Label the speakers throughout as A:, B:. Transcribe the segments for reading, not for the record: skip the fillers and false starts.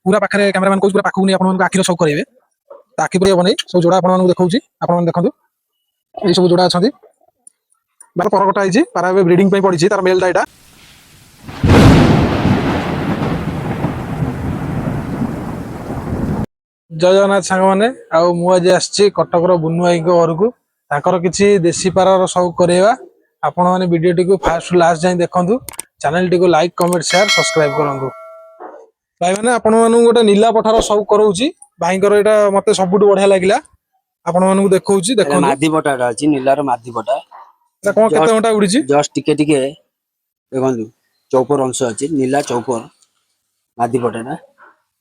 A: पूरा पाखे कैमरामैन को पूरा पाखु नहीं आपन आखिर सब करेंगे आखि पर बन सब जोड़ा आपको देखा आप देखो ये सब जोड़ा अच्छा बार पर कटा पारा ब्रिडिंग पड़ी तार मेलटा यहाँ जय जगन्नाथ सांग मैंने आज आसी कटकर बुनु भाई घर को ताकर किसी देसी पारार शौक करवा आपण मैंने वीडियो टी फास्ट लास्ट जाए देखु channel T like comment share subscribe करूँ भाई मैंने आपण मानू गोटे नीला पठार शौक करोची भाई यहाँ मत सब बढ़िया लगे आपण मानू देखा देखो
B: मादी पटा अच्छी नीलार मादी पटा
A: कौन केते घंटा उड़ी
B: जस्ट टिके देखो चौपर अंश अच्छी नीला चौपर मादी पटा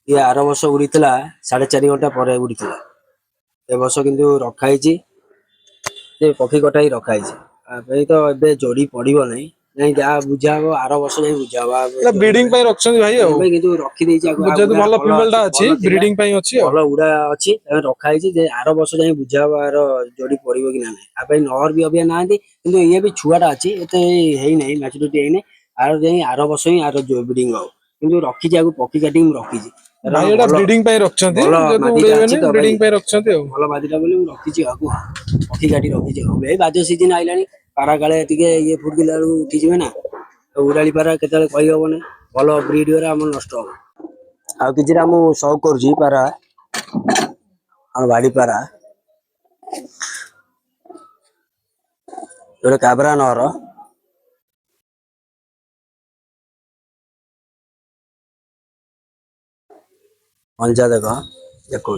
B: ये आर वर्ष उड़ी 4.5 घंटा पर उड़ी ए वर्ष किंतु रखाई पक्षी कटा ही रखाई तो ए जोड़ी पड़ो ना नहीं जहाँ बुझा हम आर वर्ष जाए बुझा
A: ब्रीडिंग रखछन भाई
B: किंतु रखी देछि
A: भल फीमेलटा अछि ब्रीडिंग पई अछि
B: भल उड़ा अछि रखाई जे आर वर्ष जाए बुझा आर जोड़ी पड़ो कि ना आ भाई नहर भी अबिया नांदी किंतु ये भी छुआटा अछि एते हेई नै मैच्योरिटी हेई नै आर जाए आर वर्ष ही आर ब्रीडिंग हो किंतु रखी जे पक्षी काटी रखी
A: भाई एटा ब्रीडिंग पई रखछन्ती जेतु उड़ेबेनी ब्रीडिंग पई रखछन्ती
B: भल मादिटा बोली रखी आगु पक्षी काटी रखी ए बाज सीजन आइलानी पारा काले टिके ये फुटगिला उठी जिवे ना उड़ाली पारा केतले कहि हबो नै भल ब्रीड रे हम नष्ट हो आ किछि हम शौक करजी पारा हम बाड़ी पारा जोड़े काबरा नहर पंजा देखो देखो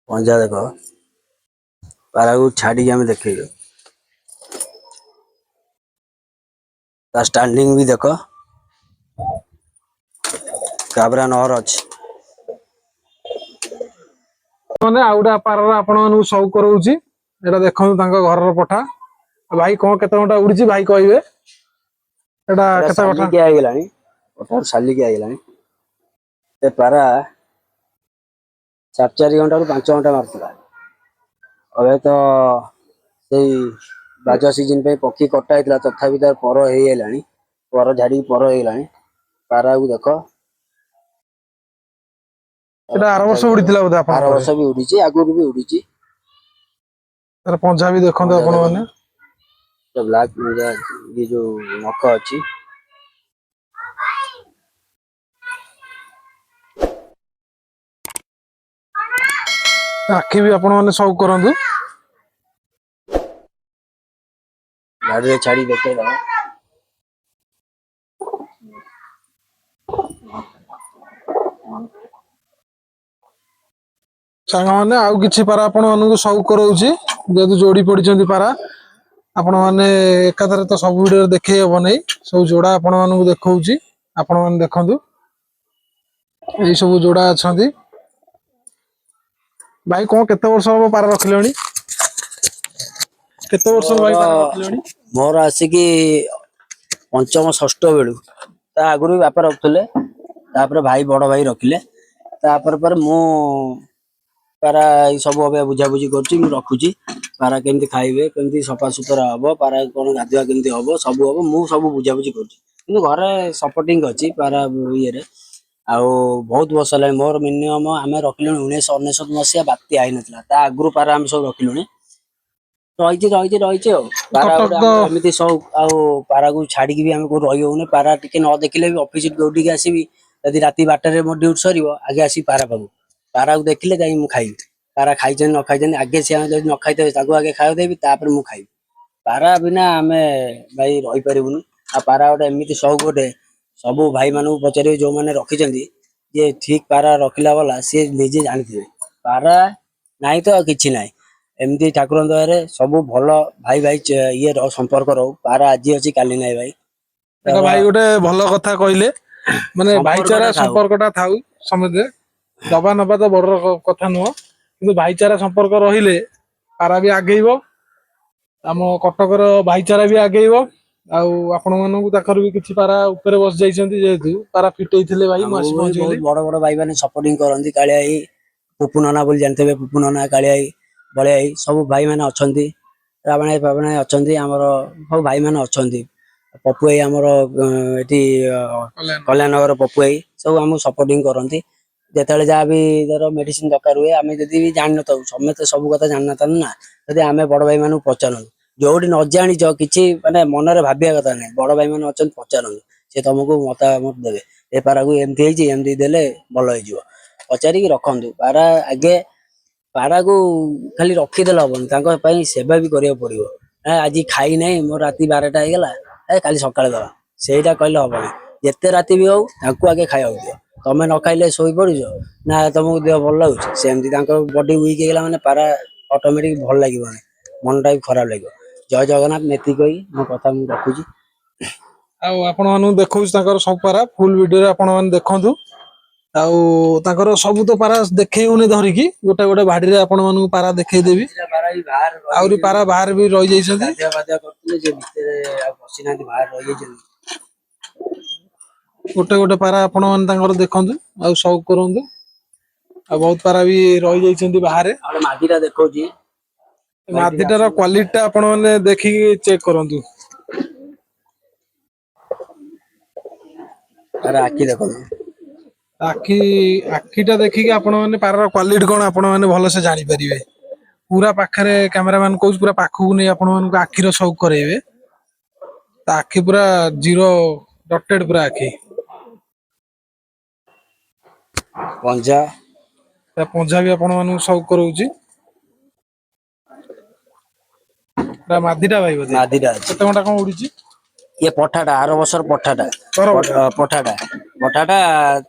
B: पंजा देखो पारा को छाड़ी आम देखे स्टैंडिंग भी देखो काबरा नहर अच्छी
A: माने आउडा पारार आपण मानू शौक करोची एटा देखो तांको घरर पठा भाई कौन केते घंटा उड़ी भाई कहबे एटा केते पठा
B: के आइलानी पठार साली के आइलानी ए पारा 4 घंटा 5 घंटा मारतला अबे तो सेई बाजा सीजन पे पक्षी कटा हैतला तथापि तार पर हेई आइलानी पर झाड़ी पर हेई आइलानी पारा को देखो
A: एटा आर वर्ष उड़ीतिला बोधा आपण
B: आर वर्ष भी उड़ीची आगुर भी उड़ीची
A: तार पंजा भी देखो आपण माने
B: तो ब्लैक ये जो नख अच्छी
A: आखि भी आपण माने शौक करंतु
B: गाड़ी रे छाड़ी देखे दो
A: सांग माने आउ किछि पारा आपण मानू शौक करोची जेतु जोड़ी पड़ी पारा आपण माने एकाथरे तो सब वीडियो देखे हबो नै सब जोड़ा आपण मानू देखौची आपण माने देखंतु एई सब जोड़ा अछंती भाई कौन केते वर्ष हो पारा रखलेनी केते वर्ष भाई पारा रखलेनी
B: मोर आसी कि पंचम षष्ठ बेलू ता आगुरु भी बापा रखुले तापर भाई बड़ भाई रखिले तापर पर मु पारा सब अबे बुझा बुझी करछि मु रखुछि पारा केमती खाइबे केमती सफा सुतरा हबो पारा कोन गाधुआ केमती हबो सब हबो मु सब बुझा बुझी करछि किंतु घरे सपोर्टिंग अछि पारा ये रे आ बहुत वर्ष है मोर मिनिमम आम रखिलु 1999 मसीहा बात्या आई नथला ता आगुरु पारा आम सब रखिलु रही पारा एमती सब पारा को छाड़ी भी आम रही होने पारा टिके न देखिले भी ऑफिस दौड़ी आसबि यदि राति 12 मो ड्यूटी सर आगे आसी पारा पाबू पारा को देखिले जाई मु खाइबी पारा खाई न खाई आगे से न खाई आगे खाया देवी तापर मु खाइबी पारा बिना आम भाई रही पारूनी आ पारा गोटे एमती शौक गोटे सब भाई मान पचारे जो मैंने रखिंट जे ठीक पारा रखिला वाला सी निजे जानी पारा नाई तो किसी ना एमती ठाकुर दया सब भल भाई भाई ये संपर्क रो पारा आज अच्छी काली ना भाई
A: भाई गोटे भल कथा कहले माने भाईचारा संपर्कटा थाउ समझे दबा नबा तो बड़ कथा नुह कि भाईचारा संपर्क रहिले पारा भी आगेब आम कटकर भाईचारा भी आगेब आपण मानू ताकर भी किछि पारा ऊपर बस जाइछन्ती जेतु पारा फिटई थिले भाई मासी पहुंची गेली
B: बड़ बड़ भाई माने सपोर्टिंग करंती कालियाई पुपु नाना बोली जानते पुपु नाना कालियाई बळियाई सब भाई माने अछंती रावणाई पावणाई अछंती हमर सब भाई माने अछंती ପପୁ ଭାଇ ଆମର ଏଠି କଲ୍ୟାଣ ନଗର ପପୁ ଭାଇ ସବୁ ଆମକୁ ସପୋର୍ଟିଂ କରନ୍ତି। ଯେତେବେଳେ ଯାହା ବି ଧର ମେଡିସିନ ଦରକାର ହୁଏ ଆମେ ଯଦି ବି ଜାଣିନଥାଉ ସମସ୍ତେ ସବୁ କଥା ଜାଣିନଥାଉ ନା, ଯଦି ଆମେ ବଡ ଭାଇ ମାନଙ୍କୁ ପଚାରନ୍ତୁ। ଯୋଉଠି ନ ଜାଣିଛ କିଛି ମାନେ ମନରେ ଭାବିବା କଥା ନାହିଁ, ବଡ ଭାଇ ମାନେ ଅଛନ୍ତି ପଚାରନ୍ତୁ, ସେ ତମକୁ ମତାମତ ଦେବେ। ଏ ପାରାକୁ ଏମିତି ହେଇଛି, ଏମିତି ଦେଲେ ଭଲ ହେଇଯିବ। ପଚାରିକି ରଖନ୍ତୁ ପାରା ଆଗେ। ପାରାକୁ ଖାଲି ରଖିଦେଲେ ହବନି, ତାଙ୍କ ପାଇଁ ସେବା ବି କରିବାକୁ ପଡିବ। ଆଜି ଖାଇ ନାହିଁ ମୋର ରାତି 12ଟା ହେଇଗଲା, କାଲି ସକାଳେ ଦବା, ସେଇଟା କହିଲେ ହବନି। ଯେତେ ରାତି ବି ହଉ ତାଙ୍କୁ ଆଗେ ଖାଇବାକୁ ଦିଅ। ତମେ ନ ଖାଇଲେ ଶୋଇ ପଡୁଛ ନା ତମକୁ ଦେହ ଭଲ ଲାଗୁଛି, ସେମିତି ତାଙ୍କ ବଡି ୱିକ୍ ହେଇଗଲା ମାନେ ପାରା ଅଟୋମେଟିକ ଭଲ ଲାଗିବନି, ମନଟା ବି ଖରାପ ଲାଗିବ। ଜୟ ଜଗନ୍ନାଥ, ଏତିକି କହି ମୋ କଥା ମୁଁ ରଖୁଛି।
A: ଆଉ ଆପଣ ମାନଙ୍କୁ ଦେଖଉଛି ତାଙ୍କର ସବୁ ପାରା ଫୁଲ ଭିଡିଓରେ ଆପଣ ମାନେ ଦେଖନ୍ତୁ। ଆଉ ତାଙ୍କର ସବୁ ତ ପାରା ଦେଖେଇ ହଉନି ଧରିକି, ଗୋଟେ ଗୋଟେ ଭାଡିରେ ଆପଣ ମାନଙ୍କୁ ପାରା ଦେଖେଇଦେବି।
B: ପାରା ବି ବାହାରେ
A: ଆହୁରି ପାରା ବାହାରେ ବି ରହିଯାଇଛନ୍ତି।
B: ଗାଧୁଆ ପାଧୁଆ କରୁଥିଲେ ଯେ ଭିତରେ ଆଉ ପଶିନାହାନ୍ତି, ବାହାରେ ରହିଯାଇଛନ୍ତି।
A: ଗୋଟେ ଗୋଟେ ପାରା ଆପଣ ମାନେ ତାଙ୍କର ଦେଖନ୍ତୁ ଆଉ ସଉକ କରନ୍ତୁ। ଆଉ ବହୁତ ପାରା ବି ରହିଯାଇଛନ୍ତି ବାହାରେ।
B: ଆଉ ମାଦିଟା ଦେଖଉଛି,
A: ମାଦିଟାର କ୍ୱାଲିଟି ଟା ଆପଣ ମାନେ ଦେଖିକି ଚେକ୍ କରନ୍ତୁ।
B: ତାର ଆଖି ଦେଖନ୍ତୁ।
A: ଆଖିଟା ଦେଖିକି ଆପଣ ମାନେ ପାରାର କ୍ୱାଲିଟି କଣ ଆପଣ ମାନେ ଭଲସେ ଜାଣିପାରିବେ। ପୁରା ପାଖରେ କ୍ୟାମେରା ମ୍ୟାନ କହୁଛି, ପୁରା ପାଖକୁ ନେଇ ଆପଣ ମାନଙ୍କୁ ଆଖିର ସଉକ କରାଇବେ। ତା ଆଖି ପୁରା ଜିରୋ ଡଟେଡ ପୁରା ଆଖି।
B: ପଞ୍ଜା।
A: ତା ପଞ୍ଜା ବି ଆପଣ ମାନଙ୍କୁ ସଉକ କରଉଛି। ମାଦିଟା ଭାଇ ବୋଧେ,
B: ମାଦିଟା ଅଛି।
A: କେତେ ଘଣ୍ଟା କଣ ଉଡିଛି?
B: ଇଏ ପଠାଟା ଆର ବର୍ଷର ପଠାଟା।
A: ତର କଥା
B: ପଠାଟା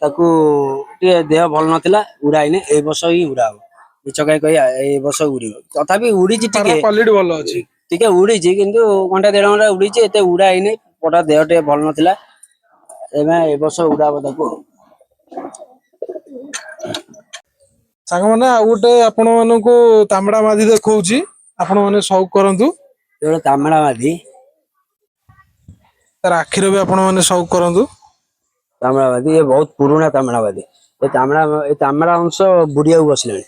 B: ତାକୁ ଟିକେ ଦେହ ଭଲ ନଥିଲା, ଉଡାଇନି। ଏଇ ବର୍ଷ ହିଁ ଉଡା ହବ। ମିଛ କାଇଁ କହିବା, ଏଇ ବର୍ଷ ଉଡିବ। ତଥାପି ଉଡିଛି
A: ପାରା
B: ଟିକେ,
A: କ୍ୱାଲିଟି ଭଲ ଅଛି।
B: ଟିକେ ଉଡିଛି କିନ୍ତୁ ଘଣ୍ଟା 1.5 ଘଣ୍ଟା ଉଡିଛି, ଏତେ ଉଡା ହେଇନି। ପଟା ଦେହ ଟିକେ ଭଲ ନଥିଲା, ଏ ବର୍ଷ ଉଡା ହବ ତାକୁ।
A: ସାଙ୍ଗମାନେ ଆଉ ଗୋଟେ ଆପଣ ମାନଙ୍କୁ ତାମଡା ମାଦି ଦେଖଉଛି, ଆପଣ ମାନେ ସଉକ କରନ୍ତୁ।
B: ଏଇଟା ତାମଡ଼ା ମାଦି।
A: ତାର ଆଖିର ବି ଆପଣ ମାନେ ସଉକ କରନ୍ତୁ।
B: ତାମଳାବାଦୀ, ଏ ବହୁତ ପୁରୁଣା ତାମଳାବାଦୀ। ଏ ତାମଳା ଅଂଶ ବୁଡିଆକୁ ବସିଲାଣି।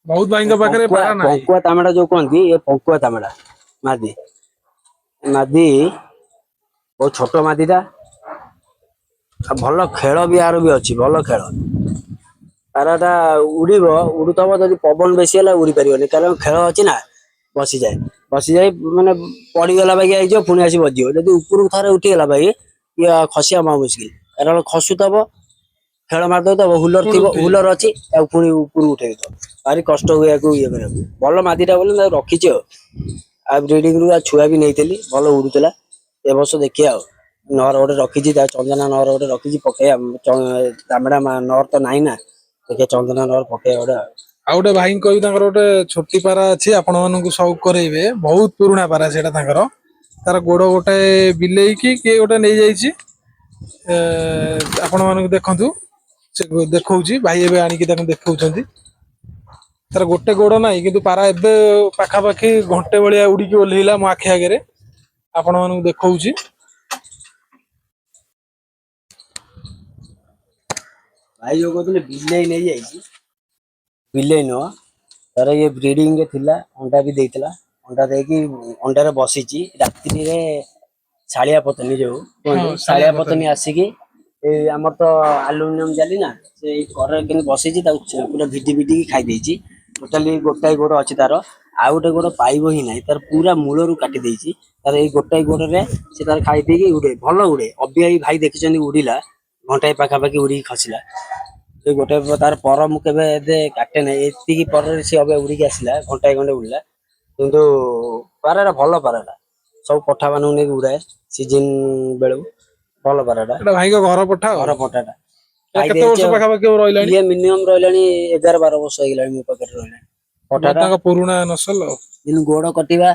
A: ବହୁତ ଭାଇଙ୍କ ପାଖରେ ପାରା ନାହିଁ।
B: ପଙ୍କୁଆ ତାମଡା ଯୋଉ କହନ୍ତି, ଏ ପଙ୍କୁଆ ତାମଡା ମାଦି। ମାଦି ବହୁତ ଛୋଟ ମାଦିଟା। ଆଉ ଭଲ ଖେଳ ବି ଆର ବି ଅଛି, ଭଲ ଖେଳ। ପାରାଟା ଉଡିବ, ଉଡୁଥବ, ଯଦି ପବନ ବେଶୀ ହେଲା ଉଡି ପାରିବନି, କାରଣ ଖେଳ ଅଛି ନା। ବସିଯାଇ ମାନେ ପଡିଗଲା ବାଗିଆ ହେଇଯିବ, ପୁଣି ଆସି ବଜିବ। ଯଦି ଉପରକୁ ଥରେ ଉଠିଗଲା ଭାଇ, ଇଏ ଖସିବା ମହା ମୁସ୍କିଲ। କାରଣ ଖସୁଥବ, ଖେଳ ମାରିଦଉଥବ, ହୁଲର
A: ପୁଣି
B: ଥିବ,
A: ଉଠେଇବେ।
B: ହୁଲର ଅଛି, ଆଉ ପୁଣି ଉପରକୁ ଉଠେଇଦବ। ଭାରି କଷ୍ଟ ହୁଏ ୟାକୁ ଇଏ କରିବାକୁ। ଭଲ ମାଦିଟା ବୋଲି ତାକୁ ରଖିଛି ଆଉ। ଆଉ ବ୍ରିଡିଂରୁ ଛୁଆ ବି ନେଇଥିଲି, ଭଲ ଉଡୁଥିଲା। ଏ ବର୍ଷ ଦେଖିବା ଆଉ। ନର ଗୋଟେ ରଖିଛି, ତା ଚନ୍ଦନା ନର ଗୋଟେ ରଖିଛି, ପକେଇବା। ତାମଡା ନର ତ ନାହିଁ ନା, ଦେଖିଆ ଚନ୍ଦନା ନର ପକେଇବା ଗୋଟେ ଆଉ।
A: ଆଉ ଗୋଟେ ଭାଇଙ୍କୁ କହିବି, ତାଙ୍କର ଗୋଟେ ଛୋଟି ପାରା ଅଛି, ଆପଣ ମାନଙ୍କୁ ସଉକ କରେଇବେ। ବହୁତ ପୁରୁଣା ପାରା ସେଇଟା ତାଙ୍କର। ତାର ଗୋଡ ଗୋଟେ ବିଲେଇକି କିଏ ଗୋଟେ ନେଇଯାଇଛି। ଆପଣ ମାନଙ୍କୁ ଦେଖନ୍ତୁ, ସେ ଦେଖଉଛି, ଭାଇ ଏବେ ଆଣିକି ତାଙ୍କୁ ଦେଖଉଛନ୍ତି। ତାର ଗୋଟେ ଗୋଡ ନାହିଁ, କିନ୍ତୁ ପାରା ଏବେ ପାଖାପାଖି ଘଣ୍ଟେ ଭଳିଆ ଉଡିକି ଓହ୍ଲେଇଲା ମୋ ଆଖି ଆଗରେ। ଆପଣ ମାନଙ୍କୁ ଦେଖଉଛି।
B: ଭାଇ ଯୋଉ କହୁଥିଲେ ବିଲେଇ ନେଇଯାଇଛି, ବିଲେଇ ନୁହଁ, ତାର ଇଏ ବ୍ରିଡିଂରେ ଥିଲା, ଅଣ୍ଡା ବି ଦେଇଥିଲା। ଅଣ୍ଡା ଦେଇକି ଅଣ୍ଡାରେ ବସିଛି। ରାତ୍ରିରେ ଶାଳିଆ ପତନି ଯୋଉ
A: ହଁ
B: କୁହନ୍ତି,
A: ଶାଳିଆ
B: ଶାଳିଆ ପତନି ଆସିକି ଏଇ ଆମର ତ ଆଲୁମିନିୟମ ଜାଲି ନା, ସେଇ କରରେ କେମିତି ବସିଛି, ତାକୁ ପୁରା ଭିଡି ଭିଡିକି ଖାଇ ଦେଇଛି। ଟୋଟାଲି ଗୋଟାଏ ଗୋଡ ଅଛି ତାର, ଆଉ ଗୋଟେ ଗୋଡ ପାଇବ ହିଁ ନାହିଁ। ତାର ପୁରା ମୂଳରୁ କାଟି ଦେଇଛି। ତାର ଏଇ ଗୋଟାଏ ଗୋଡରେ ସେ ତାର ଖାଇ ଦେଇକି ଉଡେ, ଭଲ ଉଡେ। ଅବି ଭାଇ ଦେଖିଛନ୍ତି ଉଡିଲା, ଘଣ୍ଟାଏ ପାଖାପାଖି ଉଡିକି ଖସିଲା। ସେ ଗୋଟେ ତାର ପର ମୁଁ କେବେ ଏବେ କାଟେ ନାହିଁ, ଏତିକି ପରରେ ସିଏ ଏବେ ଉଡିକି ଆସିଲା, ଘଣ୍ଟାଏ ଖଣ୍ଡେ ଉଡିଲା। କିନ୍ତୁ ପାରାଟା ଭଲ ପାରାଟା। ସବୁ ପଠା ମାନଙ୍କୁ ନେଇକି ଉଡାଏ, ସିଜିନ ବେଳକୁ। ଭଲ ପାରାଟା,
A: ଏଟା ଭାଇଙ୍କ ଘର ପଠା ଆଉ।
B: ଘର ପଟାଟା।
A: ଏଟା କେତେ ବର୍ଷ
B: ଖାଇଦେଇଛି ଆଉ।
A: ପାଖାପାଖି ହବ ରହିଲାଣି?
B: ଇଏ ମିନିମମ୍ ରହିଲାଣି 11-12 ବର୍ଷ ହେଇଗଲାଣି ମୋ ପାଖରେ ରହିଲାଣି।
A: ବହୁତ
B: ପଠାଟା
A: ତାଙ୍କ ପୁରୁଣା ନସଲ ଆଉ।
B: କିନ୍ତୁ ଗୋଡ କଟିବା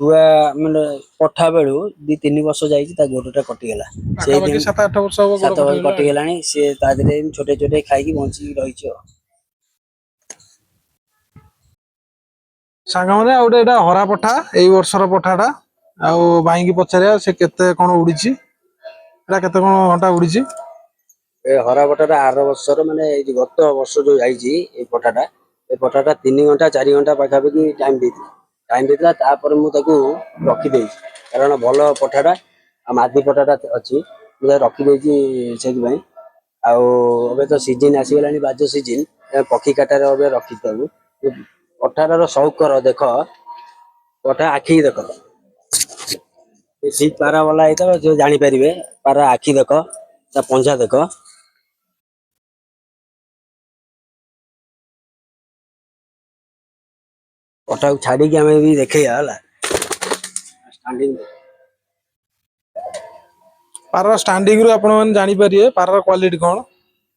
B: ଛୁଆ ମାନେ ପଠା ବେଳୁ 2-3 ବର୍ଷ ଯାଇଛି, ତା ଗୋଡଟା କଟିଗଲା।
A: ପାଖାପାଖି
B: ସେଇଦିନ
A: 7-8 ବର୍ଷ ହବ ଗୋଡ
B: 7 ବର୍ଷ
A: କଟିଗଲା ଆଉ।
B: କଟିଗଲାଣି। ସିଏ ତା ଦେହରେ ଛୋଟେଇ ଛୋଟେଇ ଖାଇକି ବଞ୍ଚିକି ରହିଛି ଆଉ।
A: ସାଙ୍ଗମାନେ ଆଉ ଗୋଟେ ଏଇଟା ହରା ପଠା, ଏଇ ବର୍ଷର ପଠାଟା। ଆଉ ଭାଇଙ୍କି ପଚାରିବା, ସେ କେତେ କଣ ଉଡିଛି। ଏଇଟା କେତେ କଣ ଘଣ୍ଟା ଉଡିଛି।
B: ଏ ହରା ପଠାଟା ଆର ବର୍ଷର, ମାନେ ଏଇ ଗତ ବର୍ଷ ଯୋଉ ଯାଇଛି ଏଇ ପଠାଟା, ଏ ପଠାଟା 3 ଘଣ୍ଟା 4 ଘଣ୍ଟା ପାଖାପାଖି ଟାଇମ ଦେଇଥିଲା। ତାପରେ ମୁଁ ତାକୁ ରଖିଦେଇଛି, କାରଣ ଭଲ ପଠାଟା। ଆଉ ମାଦି ପଟାଟା ଅଛି ମୁଁ ତାକୁ ରଖିଦେଇଛି ସେଥିପାଇଁ। ଆଉ ଏବେ ତ ସିଜିନ ଆସିଗଲାଣି ବାଜ ସିଜିନ, ପକ୍ଷୀ କାଟାରେ ଏବେ ରଖିଛି ତାକୁ। ପଠାର ସଉକ କର ଦେଖ, ପଠା ଆଖିକି ଦେଖ, ଠିକ ପାରା ବାଲା ହେଇଥିବ ଯୋଉ ଜାଣିପାରିବେ। ପାରା ଆଖି ଦେଖ, ତା ପଞ୍ଝା ଦେଖ। ପଟାକୁ ଛାଡିକି ଆମେ ବି ଦେଖେଇବା ହେଲା।
A: ପାରାର ଷ୍ଟାଣ୍ଡିଙ୍ଗ ରୁ ଆପଣ ମାନେ ଜାଣିପାରିବେ ପାରାର କ୍ୱାଲିଟି କଣ।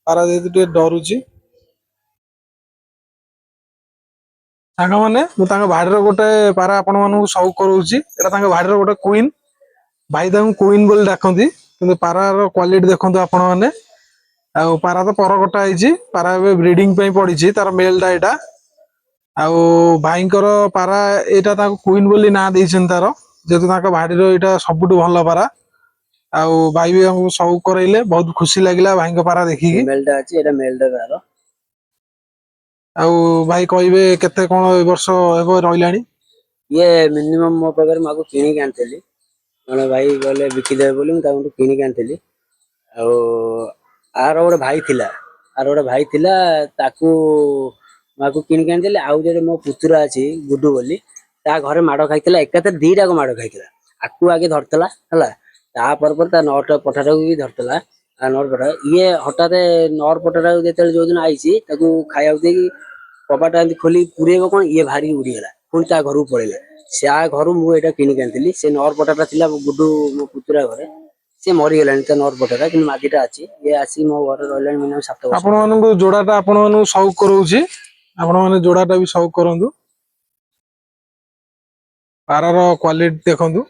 A: ପାରା ଯେହେତୁ ଟିକେ ଡରୁଛି। ସାଙ୍ଗମାନେ ମୁଁ ତାଙ୍କ ଭାଡିର ଗୋଟେ ପାରା ଆପଣ ମାନଙ୍କୁ ସଉକ କରଉଛି। ଏଟା ତାଙ୍କ ଭାଡିର ଗୋଟେ କୁଇନ। ଭାଇ ତାଙ୍କୁ କୁଇନ ବୋଲି ଡାକନ୍ତି, କିନ୍ତୁ ପାରାର କ୍ୱାଲିଟି ଦେଖନ୍ତୁ ଆପଣ ମାନେ। ଆଉ ପାରା ତ ପର କଟା ହେଇଛି, ପାରା ଏବେ ବ୍ରିଡିଂ ପାଇଁ ପଡିଛି, ତାର ମେଲ ଟା ଏଇଟା। ଆଉ ଭାଇଙ୍କର ପାରା ଏଇଟା ତାଙ୍କୁ କୁଇନ ବୋଲି ନାଁ ଦେଇଛନ୍ତି ତାର, ଯେହେତୁ ତାଙ୍କ ଭାଡିର ଏଇଟା ସବୁଠୁ ଭଲ ପାରା। ଆଉ ଭାଇ ବି ଆମକୁ ସଉକ କରାଇଲେ, ବହୁତ ଖୁସି ଲାଗିଲା ଭାଇଙ୍କ ପାରା ଦେଖିକି।
B: ଫିମେଲ ଟା ଅଛି, ଏଟା ମେଲ ଟା ତାର।
A: ଆଉ ଭାଇ କହିବେ କେତେ କଣ ଏ ବର୍ଷ ହେବ ରହିଲାଣି?
B: ଇଏ ମିନିମମ୍ ମୋ ପାଖରେ ମୁଁ ଆକୁ କିଣିକି ଆଣିଥିଲି। ଜଣେ ଭାଇ କହିଲେ ବିକିଦେବେ ବୋଲି, ମୁଁ ତାଙ୍କଠୁ କିଣିକି ଆଣିଥିଲି। ଆଉ ଆର ଗୋଟେ ଭାଇ ଥିଲା, ତାକୁ ମୁଁ ଆକୁ କିଣିକି ଆଣିଥିଲି। ଆଉ ଜଣେ ମୋ ପୁତୁରା ଅଛି ଗୁଡୁ ବୋଲି, ତା ଘରେ ମାଡ ଖାଇଥିଲା, ଏକାଥରେ ଦିଟାକୁ ମାଡ ଖାଇଥିଲା। ଆକୁ ଆଗେ ଧରିଥିଲା ହେଲା, ତାପରେ ପରେ ତା ନଟ ପଠାଟାକୁ ବି ଧରିଥିଲା। ନର ପଠା ଇଏ ହଠାତ ନର ପଠାଟାକୁ ଯେତେବେଳେ ଯୋଉଦିନ ଆଇଛି, ତାକୁ ଖାଇବାକୁ ଦେଇକି କବାଟା ଏମିତି ଖୋଲି ପୁରେଇବ କଣ, ଇଏ ବାହାରିକି ଉଡିଗଲା। ପୁଣି ତା ଘରକୁ ପଳେଇଲା। ସେ ଘରୁ ମୁଁ ଏଇଟା କିଣିକି ଆଣିଥିଲି। ସେ ନର ପଟାଟା ଥିଲା ଗୁଡୁ ମୋ ପୁତୁରା ଘରେ, ସେ ମରିଗଲାଣି ତା ନର ପଟାଟା, କିନ୍ତୁ ମାଦିଟା ଅଛି। ଇଏ ଆସିକି ମୋ ଘରେ ରହିଲାଣି ମିନିମମ୍ 7 ବର୍ଷ।
A: ଆପଣ ମାନଙ୍କୁ ଯୋଡାଟା ଆପଣ ମାନଙ୍କୁ ସଉକ କରଉଛି, ଆପଣ ମାନେ ଯୋଡାଟା ବି ସଉକ କରନ୍ତୁ। ପାରାର କ୍ୱାଲିଟି ଦେଖନ୍ତୁ।